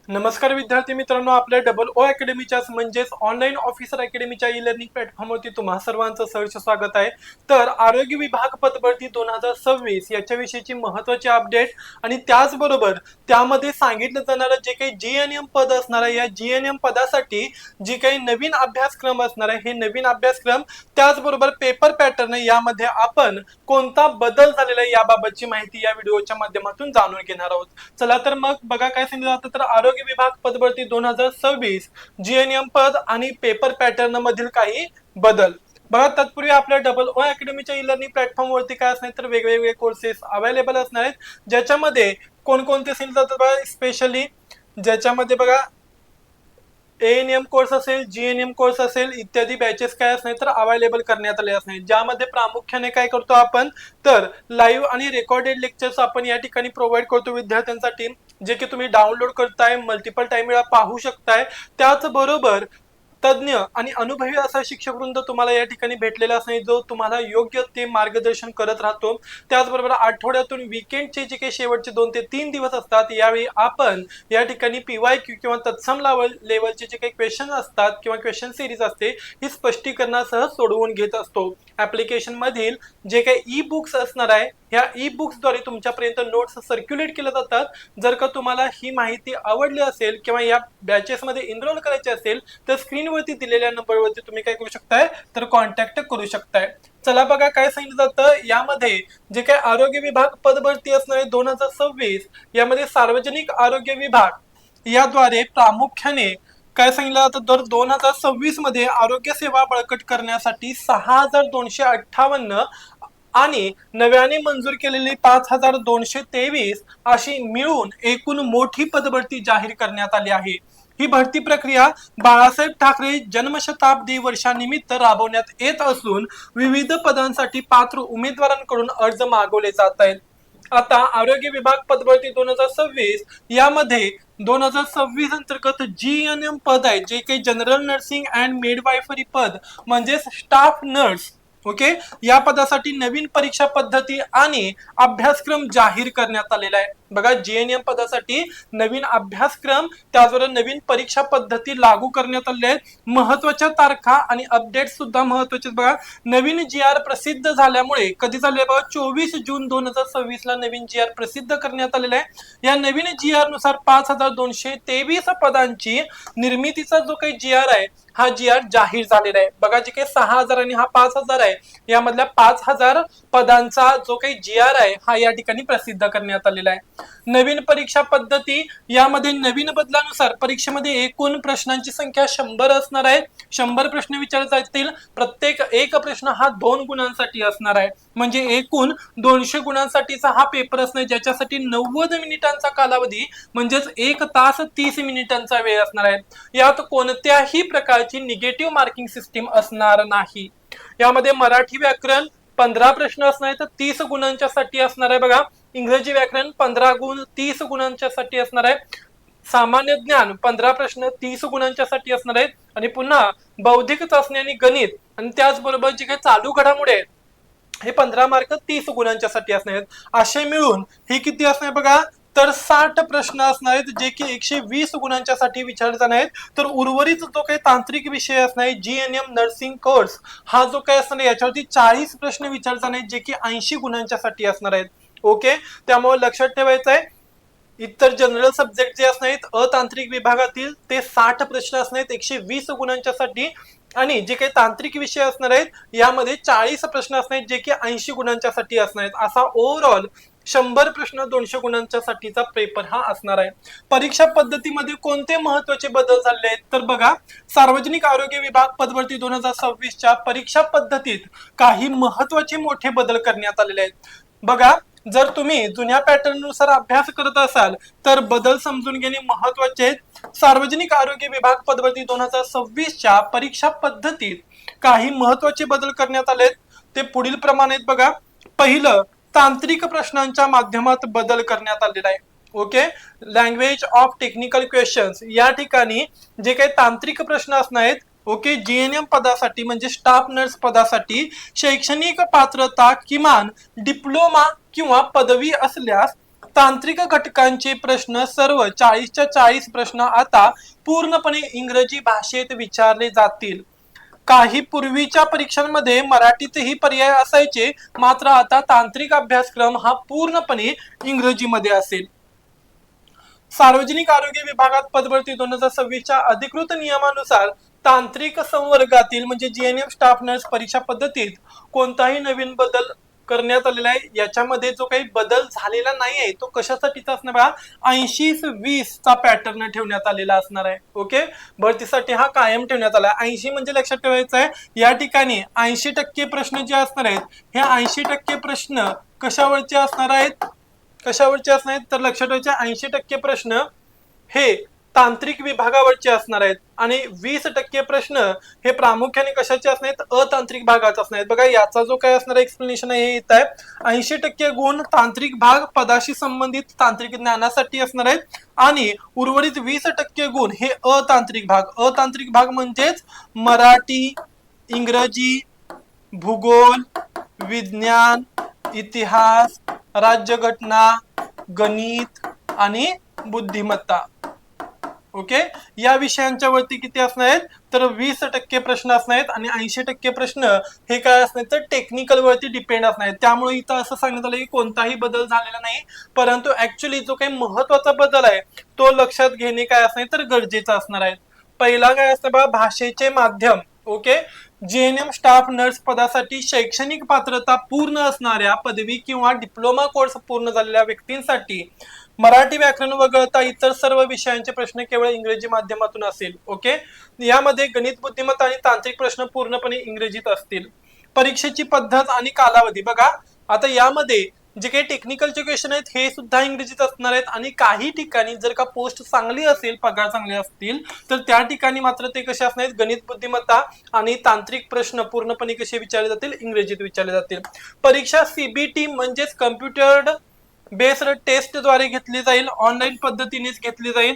नमस्कार विद्यार्थी मित्रांनो, आपल्या डबल ओ अकॅडमीच्या म्हणजेच ऑनलाईन ऑफिसर अकॅडमीच्या ई लर्निंग प्लॅटफॉर्मवरती तुम्हा सर्वांचं सहर्ष स्वागत आहे। तर आरोग्य विभाग पदभरती 2026 याच्याविषयीची महत्त्वाची अपडेट आणि त्याचबरोबर त्यामध्ये सांगितलं जाणारं जे काही जीएनएम पद असणार आहे, या जीएनएम पदासाठी जी काही नवीन अभ्यासक्रम असणार आहे, हे नवीन अभ्यासक्रम त्याचबरोबर पेपर पॅटर्न यामध्ये आपण कोणता बदल झालेला आहे याबाबतची माहिती या व्हिडिओच्या माध्यमातून जाणून घेणार आहोत। चला तर मग बघा काय सांगितलं जातं, तर आरोग्य विभाग पदभरती 2026 जीएनएम पद आणि पेपर पॅटर्न मधील काही बदल बघा। तत्पूर्वी आपल्या डबल ओ अकॅडमीच्या ई लर्निंग प्लॅटफॉर्म वरती काय असणार तर वेगवेगळे कोर्सेस अवेलेबल असणार आहेत, ज्याच्यामध्ये कोणकोणते सांगितलं जातं बघा। स्पेशली ज्याच्यामध्ये बघा एएनएम कोर्स असेल, जीएनएम कोर्स असेल इत्यादी बॅचेस काय असणार तर अवेलेबल करण्यात आले असणार, ज्यामध्ये प्रामुख्याने काय करतो आपण तर लाईव्ह आणि रेकॉर्डेड लेक्चर्स आपण या ठिकाणी प्रोव्हाइड करतो विद्यार्थ्यांसाठी, जे की तुम्ही डाउनलोड करताय, मल्टिपल टाइम वेळा पाहू शकताय। त्याचबरोबर तज्ञ आणि अनुभवी असा शिक्षकवृंद तुम्हाला या ठिकाणी भेटलेला असणार, जो तुम्हाला योग्य ते मार्गदर्शन करत राहतो। त्याचबरोबर आठवड्यातून वीकेंडचे जे काही शेवटचे 2 ते 3 दिवस असतात, यावेळी आपण या ठिकाणी पीवायक्यू किंवा तत्सम लेवलचे जे काही क्वेश्चन असतात किंवा क्वेश्चन सिरीज असते ही स्पष्टीकरणासह सोडवून घेत असतो। ऍप्लिकेशन मधील जे काही ई बुक्स असणार आहे, ह्या ई बुक्स द्वारे तुमच्यापर्यंत नोट्स सर्क्युलेट केल्या जातात। जर का तुम्हाला ही माहिती आवडली असेल किंवा या बॅचेस मध्ये एनरोल करायचे असेल तर स्क्रीनवरती दिलेल्या नंबरवरती तुम्ही काय करू शकताय तर कॉन्टॅक्ट करू शकताय। चला बघा काय सांगितलं जातं, यामध्ये जे काही आरोग्य विभाग पदभरती असणार आहे 2026 यामध्ये सार्वजनिक आरोग्य विभाग याद्वारे प्रामुख्याने काय सांगितलं जातं, तर 2026 मध्ये आरोग्य सेवा बळकट करण्यासाठी 6258 आणि नव्याने मंजूर केलेली 5223 अशी मिळून एकूण मोठी पदभरती जाहीर करण्यात आली आहे। ही भरती प्रक्रिया बाळासाहेब ठाकरे जन्मशताब्दी वर्षानिमित्त राबवण्यात येत असून विविध पदांसाठी पात्र उमेदवारांकडून अर्ज मागवले जात आहेत। आता आरोग्य विभाग पदभरती 2026 यामध्ये 2026 अंतर्गत जीएनएम पद आहे, जे काही जनरल नर्सिंग अँड मिडवायफरी पद म्हणजेच स्टाफ नर्स, ओके, या पदासाठी नवीन परीक्षा पद्धती आणि अभ्यासक्रम जाहीर करण्यात आलेला आहे। बघा जीएनएम पदासाठी नवीन अभ्यासक्रम त्याचबरोबर नवीन परीक्षा पद्धती लागू करण्यात आले आहेत। महत्वाच्या तारखा आणि अपडेट सुद्धा महत्वाचे बघा। नवीन जीआर प्रसिद्ध झाल्यामुळे कधी झाले बघा 24 जून 2026 ला नवीन जीआर प्रसिद्ध करण्यात आलेला आहे। या नवीन जीआर नुसार 5223 पदांची निर्मितीचा जो काही जीआर आहे हा जीआर जाहीर झालेला आहे। बघा जे काही 6000 आणि हा 5000 आहे, यामधल्या 5000 पदांचा जो काही जीआर आहे हा या ठिकाणी प्रसिद्ध करण्यात आलेला आहे। नवीन परीक्षा पद्धती यामध्ये नवीन बदलानुसार परीक्षेमध्ये एकूण प्रश्नांची संख्या 100 असणार आहे। 100 प्रश्न विचारले जातील, प्रत्येक एक प्रश्न हा 2 गुणांसाठी असणार आहे, म्हणजे एकूण 200 गुणांसाठीचा हा पेपर असणार, ज्याच्यासाठी 90 मिनिटांचा कालावधी म्हणजेच 1 तास 30 मिनिटांचा वेळ असणार आहे। यात कोणत्याही प्रकारची निगेटिव्ह मार्किंग सिस्टीम असणार नाही। यामध्ये मराठी व्याकरण 15 प्रश्न असणार आहे, तर 30 गुणांच्या साठी असणार आहे। बघा इंग्रजी व्याकरण 15 गुण 30 गुणांच्या साठी असणार आहे। सामान्य ज्ञान 15 प्रश्न 30 गुणांच्या साठी असणार आहेत, आणि पुन्हा बौद्धिक चाचणी आणि गणित आणि त्याचबरोबर जे काही चालू घडामोडी आहेत हे 15 मार्क 30 गुणांच्या साठी असणार आहेत। असे मिळून हे किती असणार बघा, तर 60 प्रश्न असणार आहेत, जे की 120 गुणांच्या साठी विचारले जाणार आहेत। तर उर्वरित जो काही तांत्रिक विषय असणार आहे जीएनएम नर्सिंग कोर्स हा जो काही असणार आहे याच्यावरती 40 प्रश्न विचारले जाणार आहेत, जे की 80 गुणांच्या साठी असणार आहेत। ओके, त्यामुळे लक्षात ठेवायचं आहे इतर जनरल सब्जेक्ट जे असणार आहेत अतांत्रिक विभागातील ते 60 प्रश्न असणार आहेत 120 गुणांच्या साठी, आणि जे काही तांत्रिक विषय असणार आहेत यामध्ये 40 प्रश्न असणार आहेत, जे की 80 गुणांच्या साठी असणार आहेत। असा ओव्हरऑल 100 प्रश्न 200 गुणांच्या साठीचा पेपर हा असणार आहे। परीक्षा पद्धतीमध्ये कोणते महत्वाचे बदल झाले आहेत तर बघा, सार्वजनिक आरोग्य विभाग पदभरती 2026 च्या परीक्षा पद्धतीत काही महत्वाचे मोठे बदल करण्यात आलेले आहेत। बघा जर तुम्ही जुन्या पॅटर्न नुसार अभ्यास करत असाल तर बदल समजून घेणे महत्वाचे आहे। सार्वजनिक आरोग्य विभाग पदभरती 2026 च्या परीक्षा पद्धतीत काही महत्वाचे बदल करण्यात आले, ते पुढील प्रमाणे बघा। पहिलं, तांत्रिक प्रश्नांच्या माध्यमात बदल करण्यात आलेला आहे। Okay, language of technical questions या ठिकाणी जे काही तांत्रिक प्रश्न असणार आहेत, ओके, जीएनएम पदासाठी म्हणजे स्टाफ नर्स पदासाठी शैक्षणिक पात्रता किमान डिप्लोमा किंवा पदवी असल्यास तांत्रिक घटकांचे प्रश्न सर्व 40च्या 40 प्रश्न आता पूर्णपणे इंग्रजी भाषेत विचारले जातील। काही पूर्वीच्या परीक्षांमध्ये मराठीतही पर्याय असायचे, मात्र आता तांत्रिक अभ्यासक्रम हा पूर्णपणे इंग्रजीमध्ये असेल। सार्वजनिक आरोग्य विभागात पदभरती 2026च्या अधिकृत नियमानुसार तांत्रिक संवर्गातील म्हणजे जीएनएम स्टाफ नर्स परीक्षा पद्धतीत कोणताही नवीन बदल करण्यात आलेला आहे। याच्यामध्ये जो काही बदल झालेला नाही आहे तो कशासाठीचा असणार बघा, 80-20 चा पॅटर्न ठेवण्यात आलेला असणार आहे। ओके, भरतीसाठी हा कायम ठेवण्यात आला आहे। 80 म्हणजे लक्षात ठेवायचं आहे या ठिकाणी 80% प्रश्न जे असणार आहेत हे 80% प्रश्न कशावरचे असणार आहेत, कशावरचे असणार आहेत तर लक्षात ठेवायचे 80% प्रश्न हे तांत्रिक विभागावरचे असणार आहेत आणि 20% प्रश्न हे प्रामुख्याने कशाचे असणार आहेत, अतांत्रिक भागाचे असणार आहेत। बघा याचा जो काय असणार एक्सप्लेनेशन आहे हे येत आहे 80% गुण तांत्रिक भाग पदाशी संबंधित तांत्रिक ज्ञानासाठी असणार आहेत आणि उर्वरित 20% गुण हे अतांत्रिक भाग। अतांत्रिक भाग म्हणजेच मराठी, इंग्रजी, भूगोल, विज्ञान, इतिहास, राज्यघटना, गणित आणि बुद्धिमत्ता। ओके, या विषयांच्या वरती किती असणार आहेत तर 20% प्रश्न असणार आहेत आणि 80% प्रश्न हे काय असणार तर टेक्निकल वरती डिपेंड असणार आहेत। त्यामुळे इथं असं सांगण्यात आलं की कोणताही बदल झालेला नाही, परंतु ऍक्च्युअली जो काही महत्वाचा बदल आहे तो लक्षात घेणे काय असणार तर गरजेचं असणार आहे। पहिला काय असतं बघा, भाषेचे माध्यम। ओके, जीएनएम स्टाफ नर्स पदासाठी शैक्षणिक पात्रता पूर्ण असणाऱ्या पदवी किंवा डिप्लोमा कोर्स पूर्ण झालेल्या व्यक्तींसाठी मराठी व्याकरण वगळता इतर सर्व विषयांचे प्रश्न केवळ इंग्रजी माध्यमातून असेल। ओके, यामध्ये गणित, बुद्धिमत्ता आणि तांत्रिक प्रश्न पूर्णपणे इंग्रजीत असतील। परीक्षेची पद्धत आणि कालावधी बघा, आता यामध्ये जे काही टेक्निकलचे क्वेश्चन आहेत हे सुद्धा इंग्रजीत असणार आहेत आणि काही ठिकाणी जर का पोस्ट चांगली असेल, पगार चांगले असतील तर त्या ठिकाणी मात्र ते कसे असणार आहेत, गणित, बुद्धिमत्ता आणि तांत्रिक प्रश्न पूर्णपणे कसे विचारले जातील, इंग्रजीत विचारले जातील। परीक्षा सीबीटी म्हणजेच कम्प्युटर्ड बेस्ड टेस्ट द्वारे घेतली जाईल, ऑनलाईन पद्धतीनेच घेतली जाईल।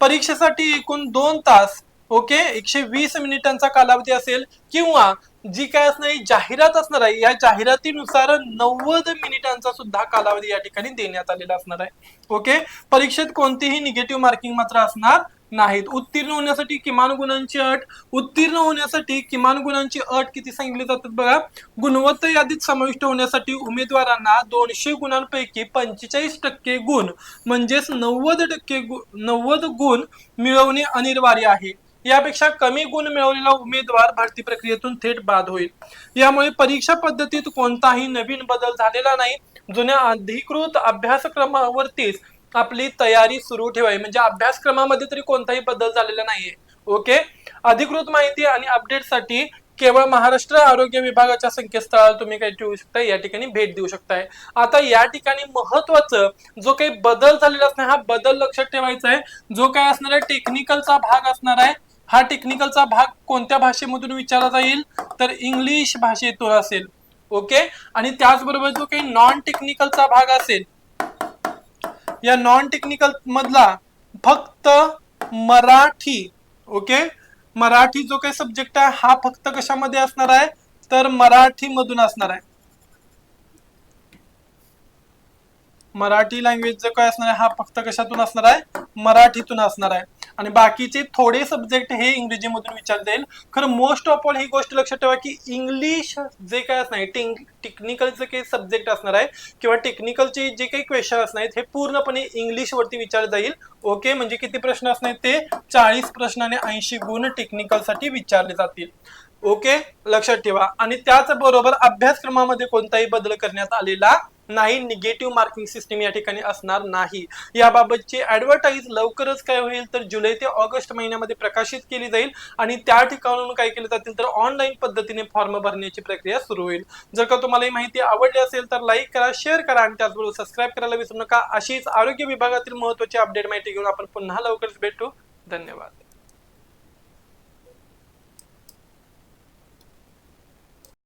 परीक्षेसाठी एकूण 2 तास ओके 120 मिनिटांचा कालावधी असेल किंवा जी काय असणार जाहिरात असणार आहे या जाहिरातीनुसार 90 मिनिटांचा सुद्धा कालावधी या ठिकाणी देण्यात आलेला असणार आहे। ओके, परीक्षेत कोणतीही निगेटिव्ह मार्किंग मात्र असणार नाहीत। उत्तीर्ण होण्यासाठी किमान गुणांची अट, उत्तीर्ण होण्यासाठी किमान गुणांची अट किती सांगितली जातात बघा, गुणवत्ता यादीत समाविष्ट होण्यासाठी उमेदवारांना 200 गुणांपैकी 45% गुण म्हणजेच 90 गुण मिळवणे अनिवार्य आहे। यापेक्षा कमी गुण मिळवलेला उमेदवार भरती प्रक्रियेतून थेट बाद होईल। यामुळे परीक्षा पद्धतीत कोणताही नवीन बदल झालेला नाही, जुन्या अधिकृत अभ्यासक्रमावरतीच आपली तयारी सुरू ठेवावी, म्हणजे अभ्यासक्रमामध्ये तरी कोणताही बदल झालेला नाहीये। ओके, अधिकृत माहिती आणि अपडेटसाठी केवळ महाराष्ट्र आरोग्य विभागाच्या संकेतस्थळावर तुम्ही काय ठेवू शकता, या ठिकाणी भेट देऊ शकताय। आता या ठिकाणी महत्वाचं जो काही बदल झालेला असणार हा बदल लक्षात ठेवायचा आहे। जो काय असणार आहे टेक्निकलचा भाग असणार आहे, हा टेक्निकलचा भाग कोणत्या भाषेमधून विचारला जाईल तर इंग्लिश भाषेतून असेल। ओके, आणि त्याचबरोबर जो काही नॉन टेक्निकलचा भाग असेल या नॉन टेक्निकल मधला फक्त मराठी, ओके मराठी जो काही सब्जेक्ट आहे हा फक्त कशामध्ये असणार आहे तर मराठी मधून असणार आहे। मराठी लँग्वेज जो काय असणार आहे हा फक्त कशातून असणार आहे, मराठीतून असणार आहे आणि बाकीचे थोडे सब्जेक्ट हे इंग्रजी मधून विचारले जाईल। खरं मोस्ट ऑफ ऑल ही गोष्ट लक्षात ठेवा की इंग्लिश जे काय असणार टेक्निकलचे काही सब्जेक्ट असणार आहे किंवा टेक्निकलचे जे काही क्वेश्चन असणार आहेत हे पूर्णपणे इंग्लिश वरती विचारले जाईल। ओके, म्हणजे किती प्रश्न असणार ते 40 प्रश्न आणि 80 गुण टेक्निकल साठी विचारले जातील। ओके, लक्षात ठेवा। आणि त्याचबरोबर अभ्यासक्रमामध्ये कोणताही बदल करण्यात आलेला नाही, निगेटिव्ह मार्किंग सिस्टीम या ठिकाणी असणार नाही। याबाबतची ऍडव्हर्टाइज लवकरच काय होईल तर जुलै ते ऑगस्ट महिन्यामध्ये प्रकाशित केली जाईल आणि त्या ठिकाणून काय केले जातील तर ऑनलाईन पद्धतीने फॉर्म भरण्याची प्रक्रिया सुरू होईल। जर का तुम्हाला ही माहिती आवडली असेल तर लाईक करा, शेअर करा आणि त्याचबरोबर सबस्क्राईब करायला विसरू नका। अशीच आरोग्य विभागातील महत्त्वाची अपडेट माहिती घेऊन आपण पुन्हा लवकरच भेटू। धन्यवाद।